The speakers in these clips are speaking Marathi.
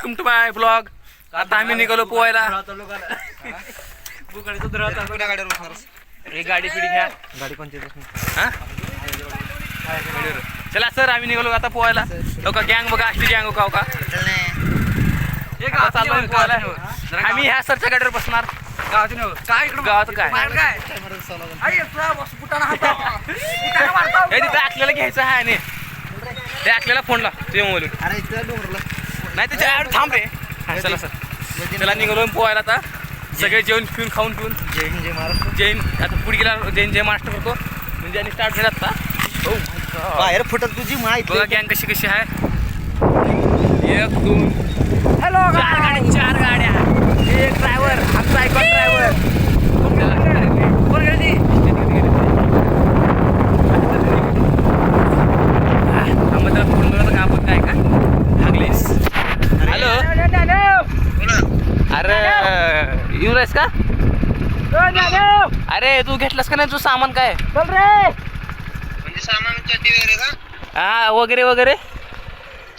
Welcome to my blog. आता आम्ही निघालो पोहायला. एक गाडी पिढी घ्या. गाडी कोणती हा चला सर आम्ही निघालो आता पोहायला. लोक गँग बघा अशी गँग का का पोहायला. आम्ही ह्या सरच्या गाडीवर बसणार. गावात काय तिथं आपल्याला घ्यायचं आहे आणि ते आपल्याला फोन ला तुझ्या मोबाईल नाही त्याच्या थांब रे. चला सर त्याला निघालो पोहायला. आता सगळे जेवण पिऊन खाऊन पिऊन जैन आता पुढे गेला जैन जय महाराष्ट्र करतो म्हणजे आणि स्टार्ट झाला आता. हो बाहेर फुटत तुझी माहिती बघा गँग कशी कशी आहे. 1 2 हॅलो 4 गाड्या एक ड्रायव्हर आमचा आयकॉन ड्रायव्हर. काय का भागलीस. हॅलो अरे येऊ राहीस का. अरे तू घेतलास का नाही तू सामान काय चल रे म्हणजे सामान चड्डी वगैरे का. हा वगैरे वगैरे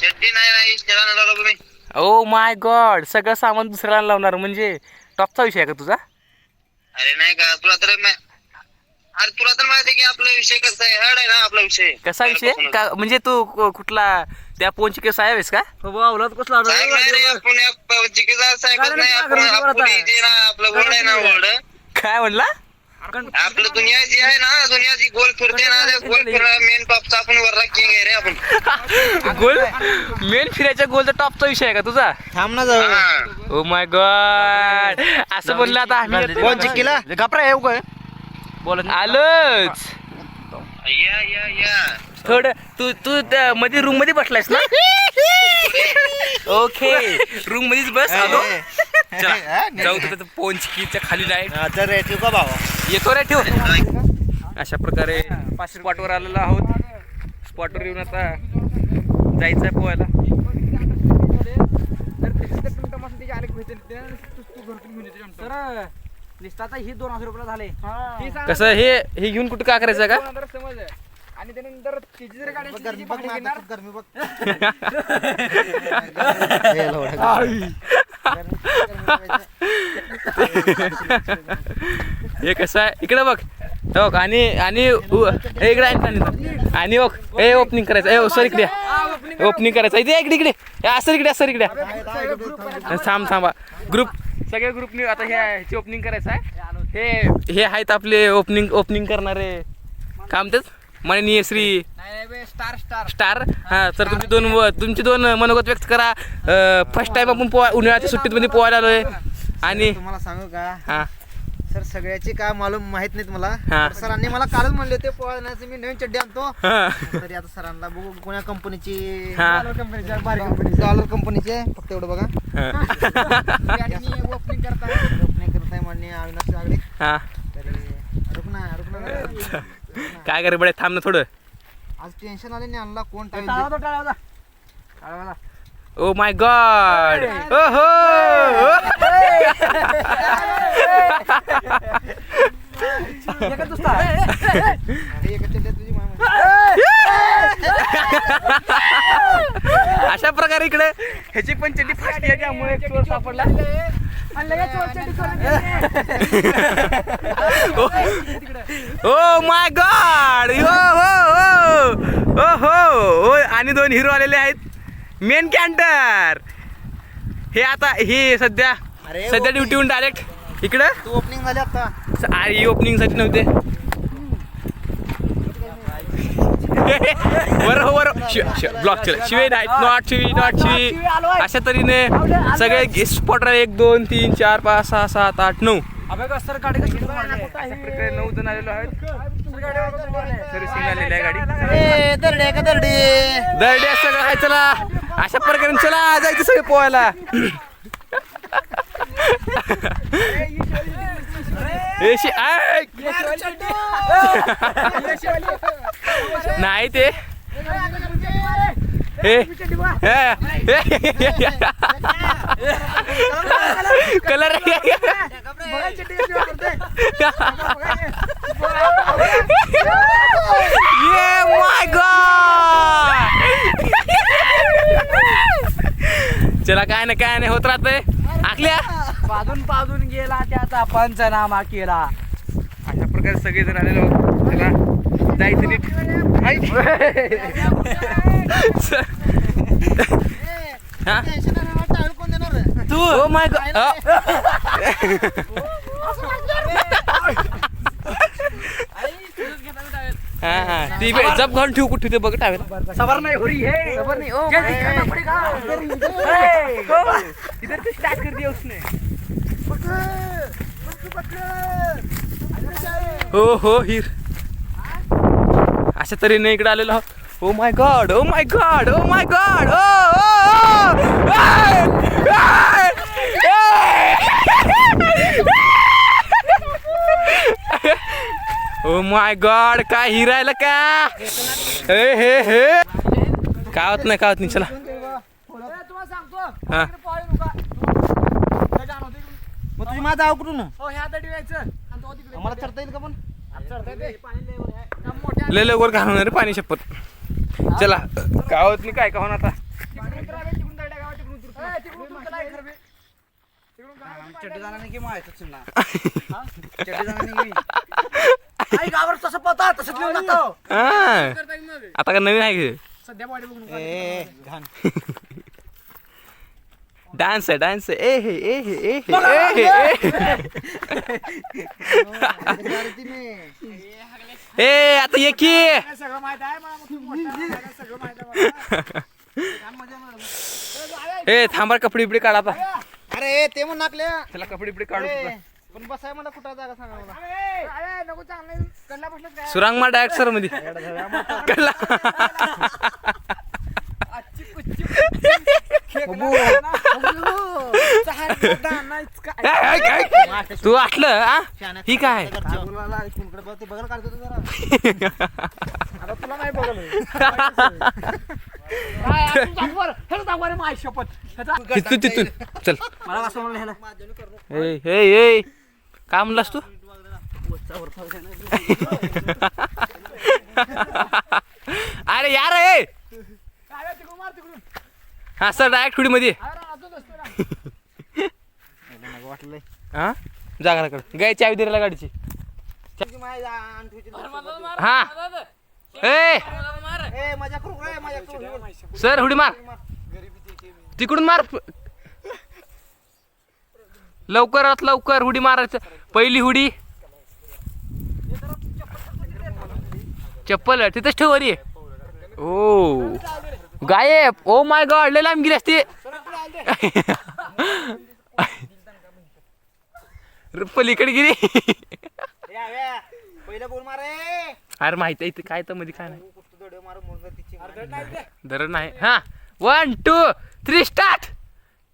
चड्डी नाही लावला तुम्ही. ओ माय गॉड सगळं सामान दुसऱ्याला लावणार म्हणजे टॉपचा विषय आहे का तुझा. अरे नाही का तुला तर माहिती आहे की आपला विषय कसा आहे. हार्ड आहे ना आपला विषय. कसा विषय का म्हणजे तू कुठला त्या पोंची केस आहेस का. आपलं वर्ल्ड आहे ना वर्ल्ड काय म्हणला. आपलं दुनिया जी आहे ना दुनिया जी गोल फिरते ना गोल फिरा मेन टॉपचा आपण वरला किंग आहे रे आपण. गोल मेन फिरायच्या गोलचा टॉपचा विषय आहे का तुझा. थांब ना जाऊ. ओ माय गॉड असं बोललं आता आम्ही कोण चिक्कीला घाबरा येऊ काय बोलत आलोच. या थोडं तू तू मध्ये रूम मध्ये बसलायस ना. ओके रूम मध्येच बस आलो. चला जाऊ तिथं पोंचकीच्या खाली लाईट तर ठेव का भावा. येतो रे ठेव. अशा प्रकारे स्पॉटवर आलेलो आहोत. स्पॉटवर येऊन आता जायचं आहे पोहायला. ही 2,000 रुपये झाले. कसं हे घेऊन कुठं का करायचं का. आणि त्यानंतर गरमी बघ. हे कसं आहे इकडे बघ. हो आणि इकडे आणि ओपनिंग करायचं. सर इकडे ओपनिंग करायचं इथे इकडे इकडे असं इकडे थांबा ग्रुप सगळ्या ग्रुपने आता ह्याची ओपनिंग करायचं आहे. हे आहेत आपले ओपनिंग करणारे काम तेच माननीय श्री स्टार. हा तर तुमची दोन मनोगत व्यक्त करा. फर्स्ट टाइम आपण उन्हाळ्याच्या सुट्टीत पोहायला आलोय आणि तुम्हाला सांगू का हा सर सगळ्याची काय मालूम माहित नाही तुम्हाला. सरांनी मला कालच म्हणले ते पोहण्याचं मी नवीन चड्डी आणतो. तरी आता सरांना बघू कोण्या कंपनीची. डॉलर कंपनीचे फक्त एवढं बघा. ओपनिंग करताय म्हणणे अविनाश आगडे. हा रुकना काय करे बडे थांब ना थोडं. आज टेन्शन आले नाही आणला कोण टाळा. ओ माय गॉड ओहो अशा प्रकारे इकडे ह्याची पण चड्डी फाटली आहे त्यामुळे चोर सापडला. ओ माय गॉड हो आणि 2 हिरो आलेले आहेत. मेन कॅन्टर हे आता हे सध्या ड्युटीहून डायरेक्ट इकडं. ओपनिंग झाली आता. ओपनिंग साठी नव्हते बरोबर ब्लॉक शिवे नॉट शिवी अशा तऱ्हेने सगळे स्पॉटर 1 2 3 4 5 6 7 8 9 अशा प्रकारे 9 जण आलेलो आहेत. सर्व्हिसिंग आलेली आहे गाडी. दरडे सगळं आहे. चला अशा प्रकारे चला जायचं सगळे पोहायला. नाही ते कलर माय गॉड चला काय नाही होत राहतंय आखल्या पाजून गेला त्याचा पंचनामा केला. अशा प्रकारे सगळेजण आलेलो आहोत. चला जायचं नीट. हा टाळू कोण देणार तू ओ माय गॉड हा ती जप घालून ठेवू कुठे ते बघ टावेल सबर नाही हो रही है. खबर नाही ओ क्या दिखाना पड़ेगा. इधर से स्टार्ट कर दिया उसने. हो हिर अशा तऱ्हेने इकडे आलेलो आहोत. Oh my God oh my God oh my God oh my God काय हिरायला का हे काय होत नाही चला तुम्हाला सांगतो हा मग तुझी माझा जाऊ कुठून हो ह्या दडी यायचं आणि तो तिकडे आम्हाला चढता येईल का पण चढता येते. पाणी लय वर आहे. त्या मोठ्या लय लवकर घालणार पाणी शपथ चला काय होत नाही काय का होणार आता तिकडून उतरावे, तिकडून दड्या गावात तिकडून उतरतो. तिकडून उतरतो नाही खरं बे. तिकडून गावात चड्डी जाणार की माहिती चिन्ह चड्डी जाणार आई गावावर तसं पता तसंच लिहून टाकाव. हा करता येईल ना बे. आता का नवीन आहे की सध्या बॉडी बघून घाण डान्स आहे ए हे ए आता ये की सगळं माहित आहे मला. मग तू मोठा आहे, सगळं माहित आहे मला. छान मजा मारली. ए थांबा कपडे बिपडे काढा आता अरे ते म्हणून नाकल्या त्याला कपडे बिपडे काढू तुझा. पण बसाय मला कुठं जागा सांगा मला अरे नको चांगलं कडला बसलं काय सुरांग मा डायरेक्ट सर मध्ये कळला तू असलं आ? ही काय ते बघायला काढतो जरा तुला नाही बघायला माझी शपथ तिथून चल मला असं म्हणलं ए ए काय म्हणलास तू अरे यार ए तिकडून मार तिकडून हा सर डायरेक्ट हुडी मध्ये वाटलंय हा जागा कड गाय चावी दिला गाडीची हा ए मजा करू रे मजा करू सर हुडी मार तिकडून मार लवकर हुडी मारायचं पहिली हुडी चप्पल तिथंच ठेव रे ओ गायब ओ माय गॉड लय लांब गेली असते पलीकडे गेली पहिला गोल मारे अरे माहित आहे काय तर मध्ये काय नाही दडे मारू म्हणून तिची दर नाही हा 1 2 3 स्टार्ट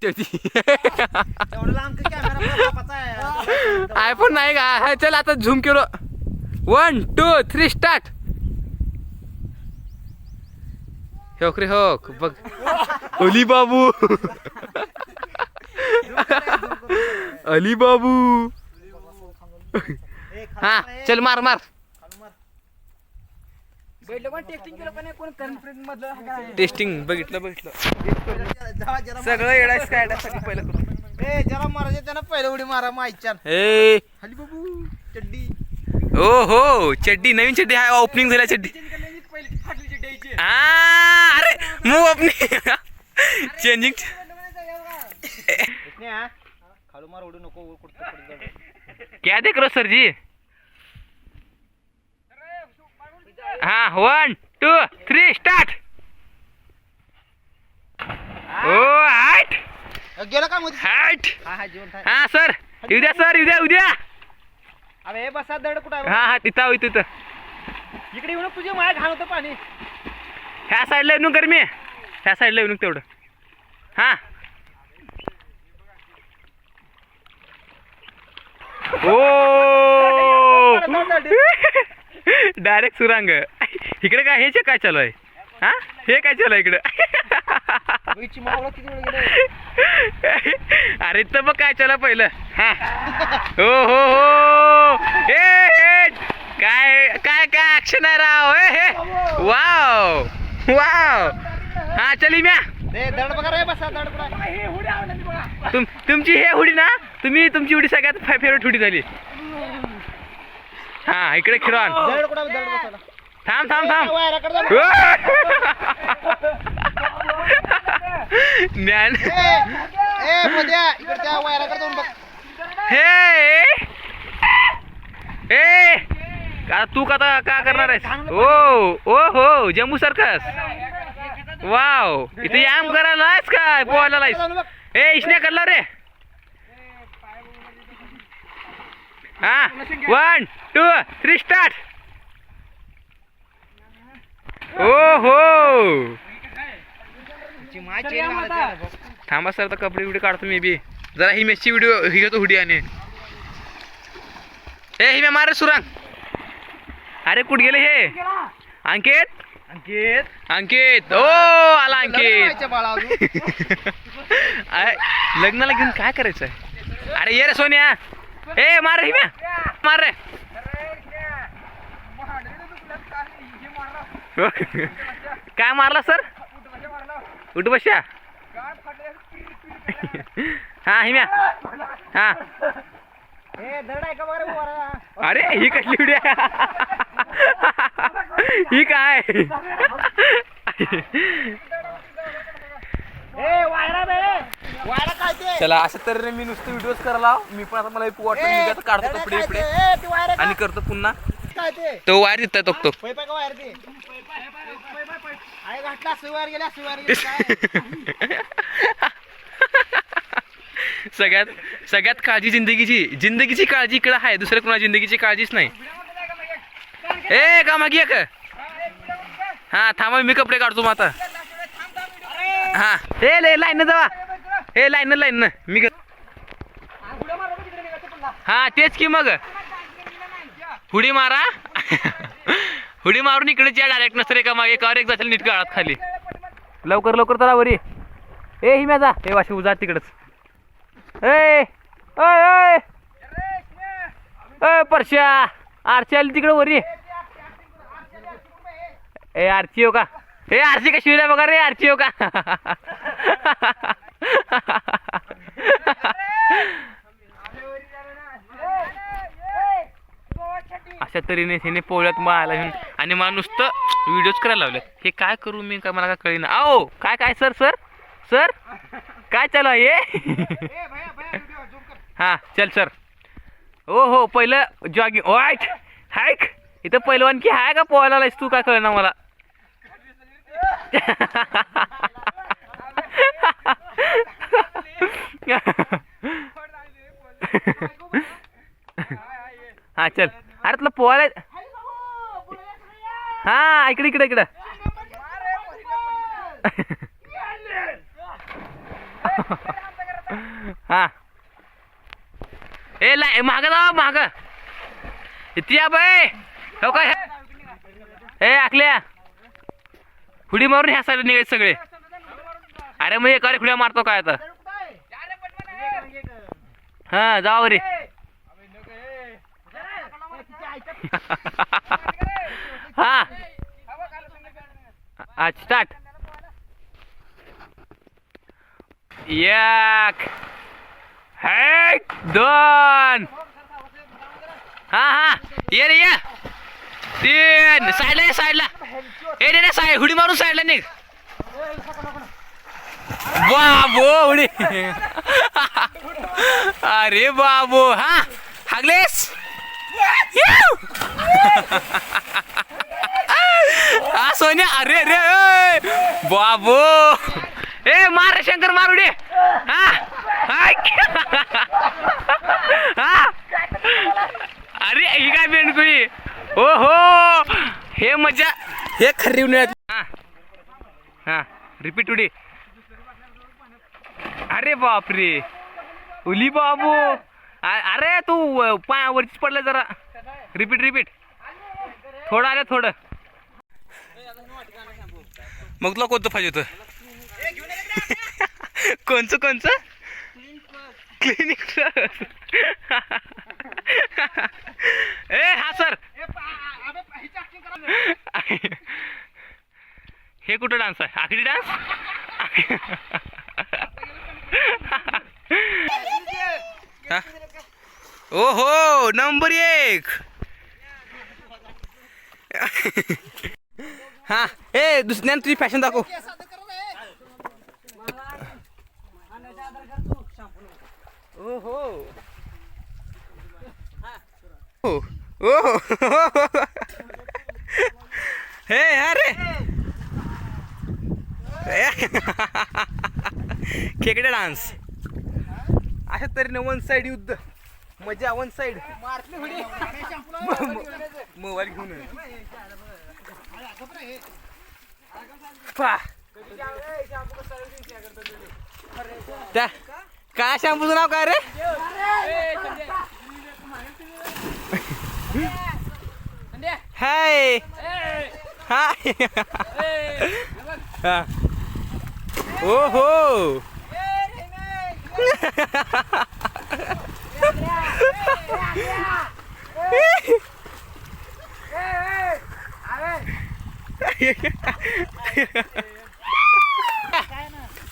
एवढं लांब कॅमेरा बापाचा आहे आयफोन नाही का हा चल आता झूम केलो 1 2 3 स्टार्ट होक रे होक बघ अली बाबू अली बाबू हा चल मार टेस्टिंग केलं पण कोण कॉन्फरन्स मधलं टेस्टिंग बघितलं सगळं येडायच काय साठी पहिलं करू ए जरा मारायचं त्यानं पहिलं उडी मारा माईच्या ए खाली बाबू चड्डी ओ हो चड्डी नवीन चड्डी आहे ओपनिंग झाल्या चड्डी हा अरे मूव ओपनिंग चेंजिंग खालू मार उडू नको क्या देख रहे हो सर जी हाँ 1 2 3 स्टार्ट ओ हाइट गेला का मध्ये हाइट हा जेवण काय हाँ सर उद्या सर उद्या अबे बसा दड कुठं आहे हा तिथं इकडे येऊन तुझे माया घाण होतं पाणी ह्या साईडला येऊन गरमी ह्या साईडला येऊन तेवढं हा ओ डायरेक्ट सुरांग इकडे काय हे काय चालू आहे हा हे काय चालू आहे इकडे अरे तर बघ काय चालू पहिलं हा हो ए काय ऍक्शन आहे राव हे वाव हा चली म्या दड बघा रे बसा दड बघा. ही हुडी आवडली बघा. तुमची हे हुडी ना तुमची हुडी सगळ्यात फेवरेट हुडी झाली. हा इकडे खिरवान दड कुठं दड बसायला. थांब थांब थांब वायराकडे जा. ज्ञान ए मध्ये इकडच्या वायराकडे जाऊन बघ. हे ए आता तू का करणार आहेस. ओ हो जम्मू सर्कस वाव इथे याम करायला आहेस काय पोहायला लाईस. ए इशने करला रे. हा 1 2 3 स्टार्ट. ओ हो थांबा सर तर कपडे बिडे काढतो मी बी जरा ही मेसची व्हिडिओ ही घेतो हुडी आणि ए ही मारे सुरांग. अरे कुठे गेले हे अंकित अंकित ओ आला अंकित. लग्नाला घेऊन काय करायचंय. अरे ये रे सोन्या. ए मार ही मार रे. काय मारला सर उठ बशा. हा हिम्या हा. अरे ही कसली उडी ही काय. चला अशा तऱ्हेने मी नुसतं व्हिडिओज करायला मी पण आता मला वाटतं काढतो कपडे इकडे आणि करतो पुन्हा. तो वायर देत तो सगळ्यात काळजी जिंदगीची काळजी इकडे आहे. दुसऱ्या कोणा जिंदगीची काळजीच नाही. ए का मागी एक हा थांबा मी कपडे काढतो मग आता. हा हे लाईन जावा. हे लाईन मी हा तेच की मग हुडी मारा. हुडी मारून इकडे या डायरेक्ट नसतं रे का मग एकावर एक जातील नीट काळात खाली. लवकर चला वरी. ए हिम्या जा. हे वाशी जा तिकडच. ए ओय परश्या आरची आली तिकडे वरी. ए आरची हो का. हे आरची कशी होईल बघा रे. आरची हो का. अशा तऱ्हेने हिने पोळ्यात माळायला घेऊन आणि मला नुसतं व्हिडिओज करायला लावले. हे काय करू मी का मला काय कळेना. आओ काय सर काय चालू आहे. हा चल सर. हो पहिलं जॉगिंग वाईट हायक इथं पहिलवान की हाय का पोहायला लाईस तू काय कळेना मला. हा चल. अरे तुला पोहायला हा इकडे हा ए माग जा माग इथे या बाय. हो काय ए आखल्या हुडी मारून ह्या साईड निघायचे सगळे. अरे मग एका खुड्या मारतो काय आता. हा जावा रे. हा आज स्टार्ट. एक एक दोन हा ये रे ये. तीन साईडला ए रे साईड हुडी मारून साईडला निघ. बाबो उडी. अरे बाबो हा हागलेस. हा सोन्या. अरे बाबो ए मार शंकर मार उडी. हा अरे ही काय बेंडकुळी. हो हे मजा हे खरी उन्हाळ्यात. हा रिपीट उडी. अरे बापरे उली बाबू. अरे तू पायावरतीच पडलं जरा. रिपीट थोडं आलं थोडं. मग तुला कोणतं पाहिजे होतं. कोणचं क्लिनिक प्लस. ए हा सर हे कुठं डान्स आहे. आखरी डान्स हा? ओहो नंबर 1. हा ए दुसऱ्या तुझी फॅशन दाखव. ओहो हो ओहो हे अरे खेकडे डान्स अशा तऱ्हेने वन साइड युद्ध मजा वन साइड मोबाईल घेऊन त्या काय शॅम्पूचं नाव काय रे हाय हाय हा ओहो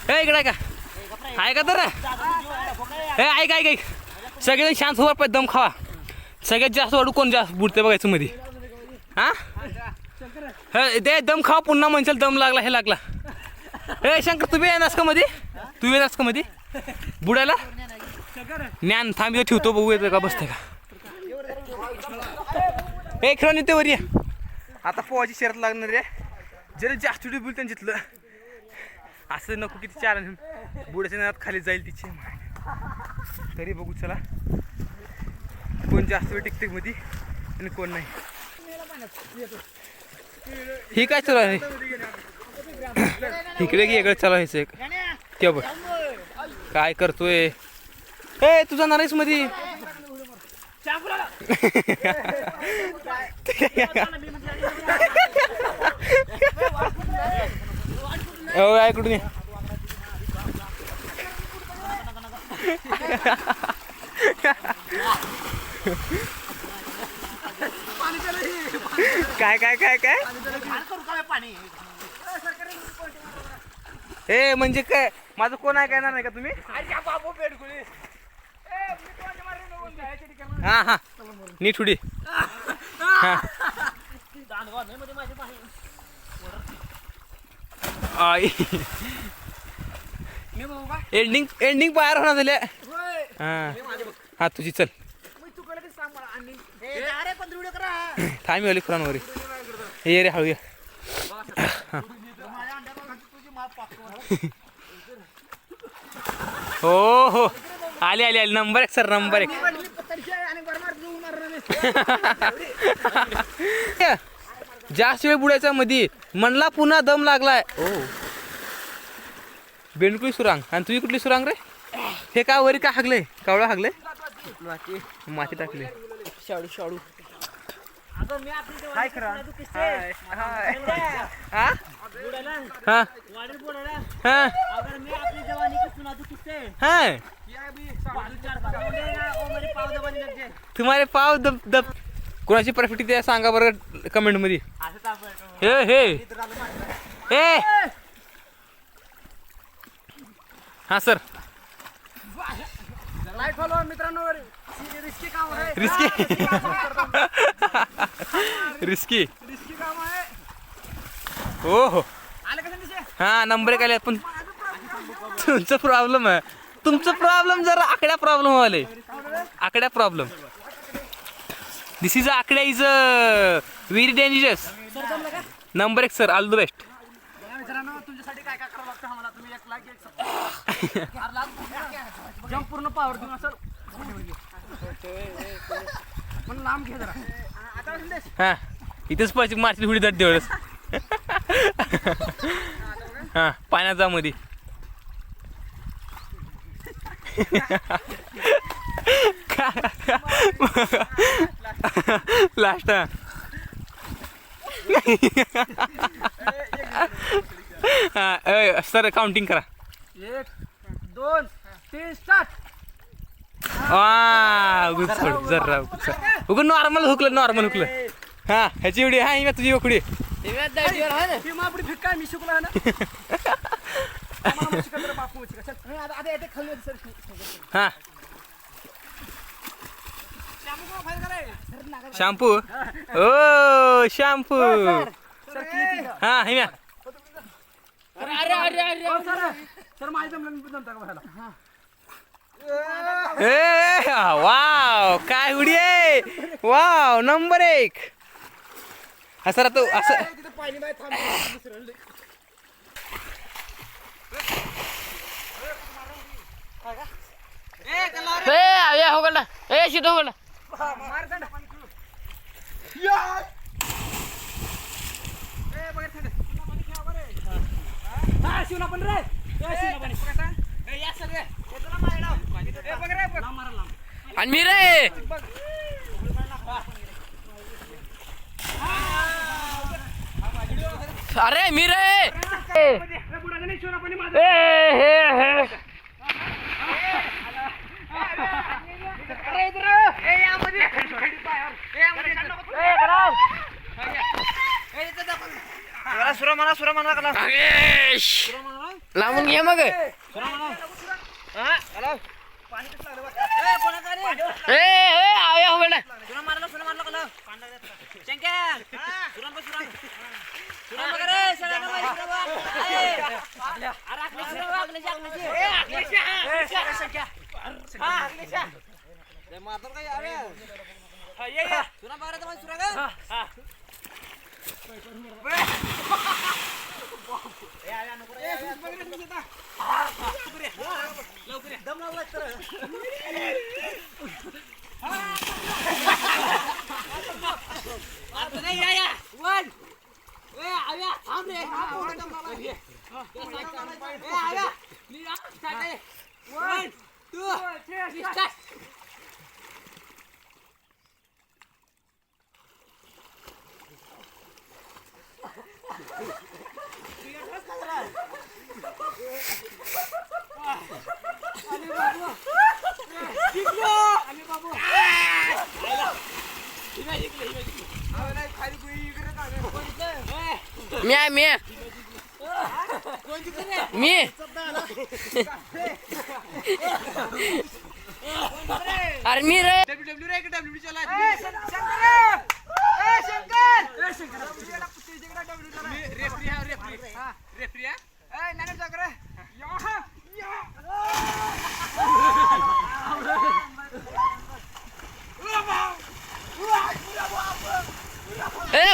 इकडे का आहे का तर ऐक ऐक ऐक सगळेजण शांत हो दम खावा सगळ्यात जास्त वाढू कोण जास्त बुडते बघायचं मध्ये हा ते दम खावा पुन्हा म्हणशाल दम लागला हे लागला हे शंकर तुम्ही येणार का मध्ये तू येणार का मध्ये बुडायला ज्ञान थांब ठेवतो बघू येतं का बसते का हे खेळून येते वर ये आता पोहाची शर्यत लागणार आहे जरा जास्त डुबील त्यांनी जिथलं असं नको किती चार बुडाच्या नात खाली जाईल तिची तरी बघू चला कोण जास्त वेळ टिकते मध्ये आणि कोण नाही ही काय चालू आहे इकडे की इकडे चालवायचं एक ते बघ काय करतोय ए तुझा नारायस मध्ये ऐकडून ये काय काय काय काय ए म्हणजे काय माझं कोण आहे काय नाही का तुम्ही हा हा नीट उडी हा एंडिंग पार होणार झाले हा हा तुझी चल थांब आली खुरांवर ये रे हळूया हो हो आले आले आले नंबर 1 सर नंबर 1 जास्त वेळ बुडायचा मध्ये म्हणला पुन्हा दम लागलाय ओ बेंडकुळी सुरांग आणि तुझी कुठली सुरांग रे हे का वरी का हागले कावळा हागले माती टाकले शाडू शाडू हाय खरा हाय हाय हा हा हा हाँ तुम्हारे पाव दब दब कोणाची परफेक्ट द्या सांगा बरं कमेंट मध्ये हे हे ए हा सर लाईट फॉलो मित्रांनो रिस्की काम आहे रिस्की काम आहे हो हो आले का संदेश हा नंबर 1 आले पण तुमचा प्रॉब्लेम आहे तुमचा प्रॉब्लेम जरा आकड्या प्रॉब्लेम वाले आकड्या प्रॉब्लेम दिस इज आकड्या is very dangerous number 1 sir all the best मित्रांनो तुमच्यासाठी काय काय करावं लागतं आम्हाला तुम्ही एक लाईक एक सबस्क्राइब जंप पूर्ण पावर देऊन असं पण लांब घे जरा आता संदेश हा इथेच पाहिजे मारची हुडी जात तेवढंच हा पाण्याचा मध्ये लास्ट हा सर काउंटिंग करा 1 2 3 स्टार्ट जरा उगं नॉर्मल हुकलं हा ह्याची एवढी हा तुझी उकडी ती मापडी फिक्का मी शिकलो ना आता येते खाली सर हा शॅम्पू ओ शॅम्पू हा हे म्या सर माझं जमलं मी पण जमता का बघायला ए वाव काय उडी आहे वाव नंबर 1 असं राहतो असं तिथं पाणी बाय थांब ए हो गला ए शिट हो गला शिवना पण रे या सगळे आणि मी रे अरे मी रे सुरा म्हणा का लावून घे मग मी अरे मी रे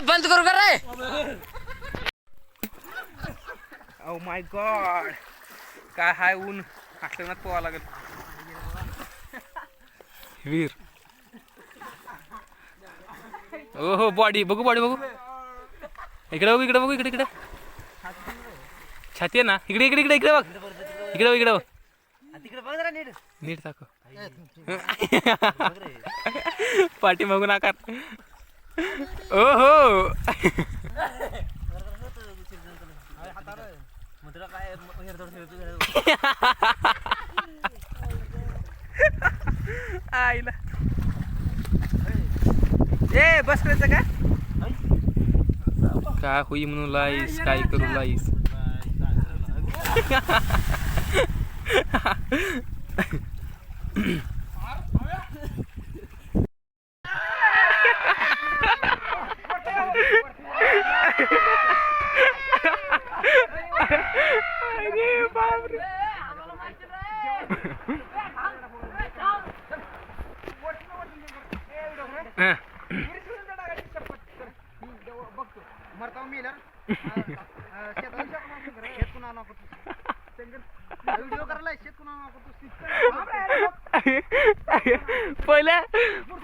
बंद करू का रे ओ माय गॉड काय हाय ऊन आश्रमात पोवा लागल वीर ओहो बॉडी बघू बघू इकडे बघू इकडे छाती आहे ना इकडे बघ नीट दाखव पाठी मागून आकार ओहो आईला ए बस करायचं काय होई म्हणून लाईस काय करू लाईस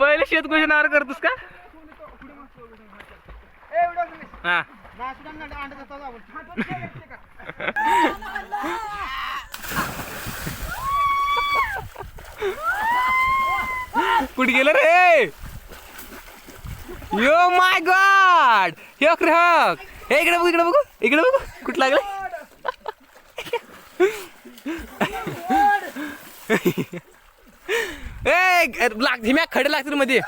पहिले शेत गोष्टीवर करतोस का हा कुठे गेलं रे यो माय गॉड हक रे हक हे इकडे बघू कुठं लागलं धीम्या खडे लागतील मध्ये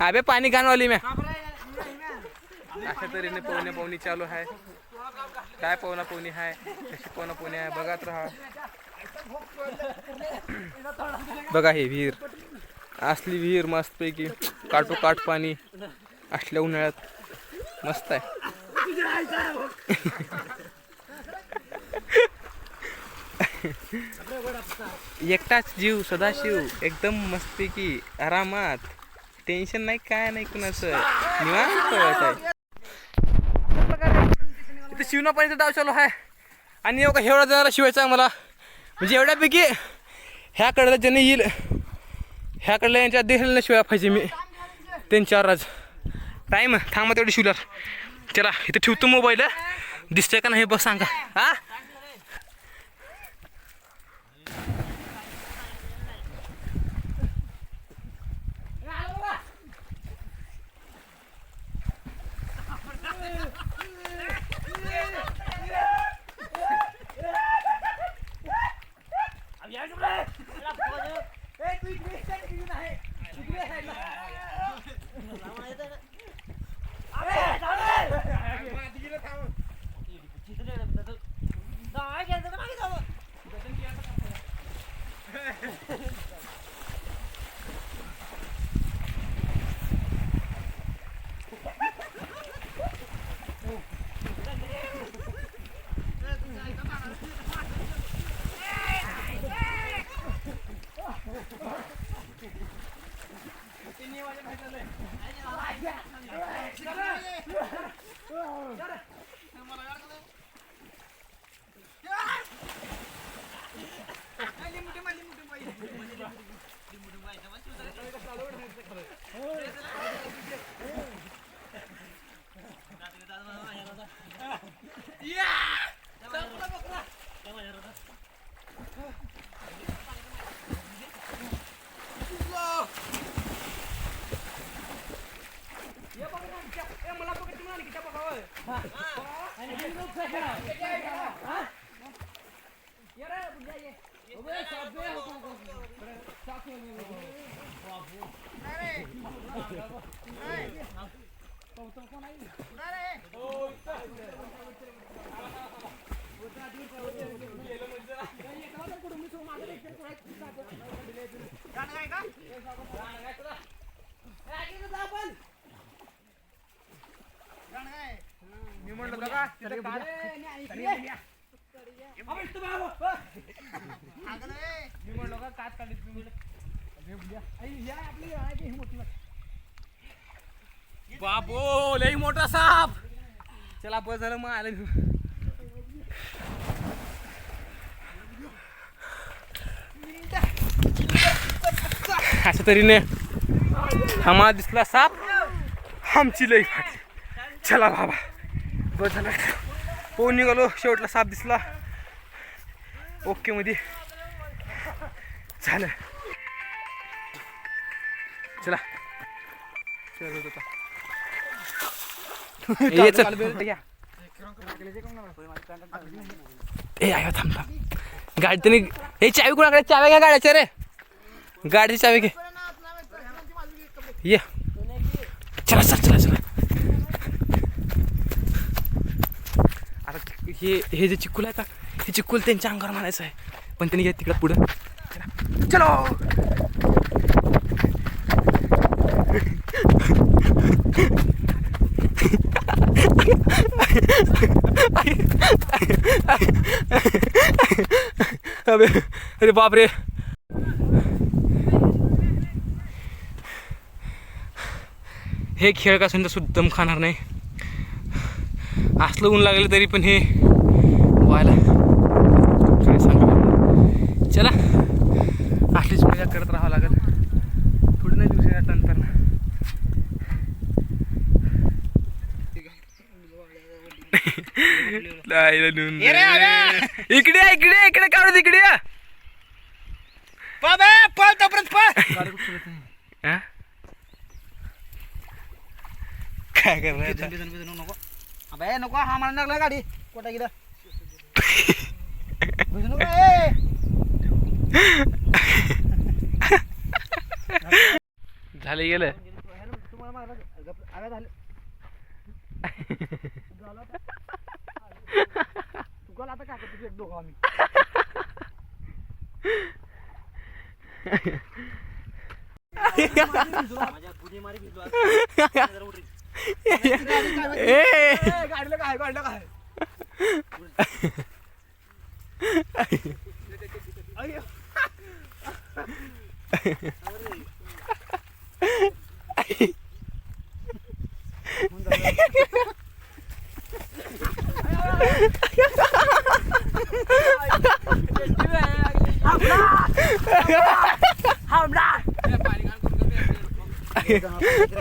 अबे पाणी घाणवाली म्या अशा तऱ्हेने पाहुणे चालू आहे काय पवना पवनी आहे, कशी पवना पवनी आहे बघत राहा. बघा हे विहीर, असली विहीर मस्तपैकी काठोकाठ पाणी असल्या उन्हाळ्यात मस्त आहे. एकटाच जीव सदाशिव एकदम मस्तपैकी आरामात, टेन्शन नाही काय नाही कुणाचं, निवांत पळत आहे. इथे शिवना पाणीचा डाव चालू आहे आणि एवढा जरा शिवायचा मला, म्हणजे एवढ्यापैकी ह्या कडला ज्याने येईल ह्या कडला यांच्या देशाला शिवाय पाहिजे मी त्यांच्यावर आज टाईम थांबा तेवढी शिवल्यावर. चला इथे ठेवतो मोबाईल, दिसतंय का नाही बस सांगा. हा बाबो लई मोठा साप. चला बस झालं मग आलं. अशा तरीने आम्हाला दिसला साप, आमची लई फाटली. चला बाबा बस झालं, पोहून निघालो, शेवटला साप दिसला. ओके मध्ये झालं. चला ये चल. ए आयो थांब थांब, गाडी त्याने हे चावी कोणाकडे, चाव्या घ्या गाड्याच्या रे, गाडीची चावी घे. ये चला चला चला चला. आता हे जे चिक्कूल आहे का, हे चिक्कूल त्यांच्या अंगावर मारायचं आहे, पण त्यांनी घ्या तिकडं पुढं. चलो अबे अरे बाप रे. हे खेळ का सुद्धा सुद्धा खाणार नाही. असलं ऊन लागलं तरी पण हे व्हायला काय सांगा. चला असलीच मजा करत राहावं लागेल, थोडी नाही दिवसाच्या नंतर ना. इकडे इकडे इकडे काढ, तिकडे काय करणार. अबे नको, हा मला लागला गाडी कोटा गेला. झालं गेलं. तुला आता काय करतो एक दोघं आम्ही माझ्या गुन्हे मारी भिजलो गाडीला काय गाडीला काय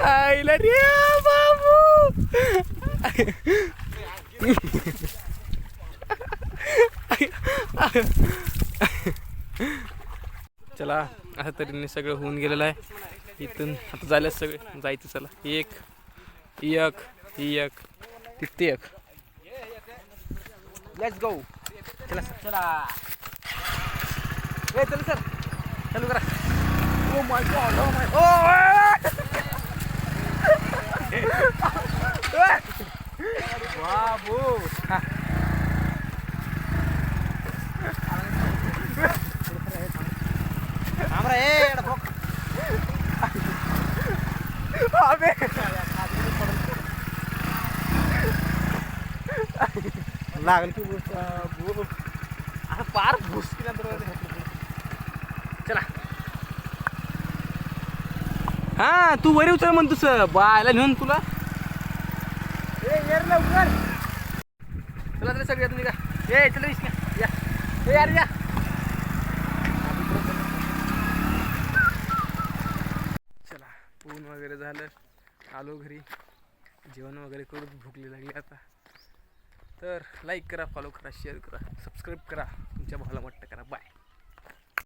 आईला रे बाबू. चला असं तऱ्हेने सगळं होऊन गेलेलं आहे. इथून आता झालं सगळं जायचं. चला एक तिथे एक. Let's go. चला चला ए चल सर चालू करा. Oh my God oh my बाबू आमरा ए अबे लागल की आता पार भुसकीनंतर चला. हा तू वरी उचल म्हणतोस बायला नेऊन तुला. ए लवकर चला तर सगळ्यात निघा. ए चल या ए यार या. चला फोन वगैरे झालं. आलो घरी जेवण वगैरे करून भूकली लागली आता. तर लाईक करा, फॉलो करा, शेअर करा, सबस्क्राईब करा तुमच्या भावाला.